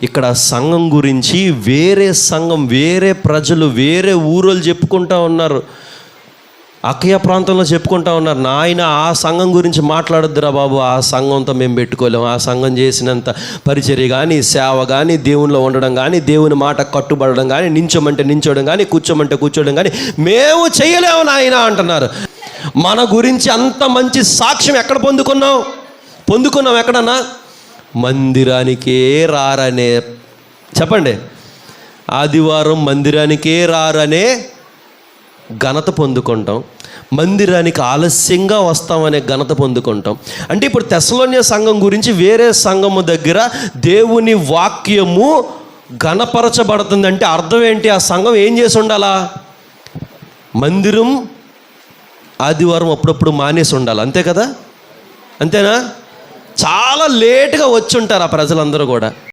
ఇక్కడ సంఘం గురించి వేరే సంఘం, వేరే ప్రజలు, వేరే ఊరోళ్ళు చెప్పుకుంటూ ఉన్నారు. అక్కయ ప్రాంతంలో చెప్పుకుంటా ఉన్నారు, నాయన ఆ సంఘం గురించి మాట్లాడొద్దురా బాబు, ఆ సంఘంతో మేము పెట్టుకోలేము, ఆ సంఘం చేసినంత పరిచర్య కానీ, సేవ కానీ, దేవునిలో ఉండడం కానీ, దేవుని మాట కట్టుబడడం కానీ, నించోమంటే నించోవడం కానీ, కూర్చోమంటే కూర్చోవడం కానీ మేము చేయలేము నాయన అంటున్నారు. మన గురించి అంత మంచి సాక్ష్యం ఎక్కడ పొందుకున్నాం ఎక్కడన్నా? మందిరానికే రారనే, చెప్పండి, ఆదివారం మందిరానికే రారనే ఘనత పొందుకుంటాం, మందిరానికి ఆలస్యంగా వస్తామనే ఘనత పొందుకుంటాం. అంటే ఇప్పుడు తెస్సలోనియ సంఘం గురించి వేరే సంఘము దగ్గర దేవుని వాక్యము ఘనపరచబడుతుందంటే అర్థం ఏంటి? ఆ సంఘం ఏం చేసి ఉండాలా? మందిరం ఆదివారం అప్పుడప్పుడు మానేసి ఉండాలి, అంతే కదా? అంతేనా? చాలా లేటుగా వచ్చి ఉంటారు ఆ ప్రజలందరూ కూడా.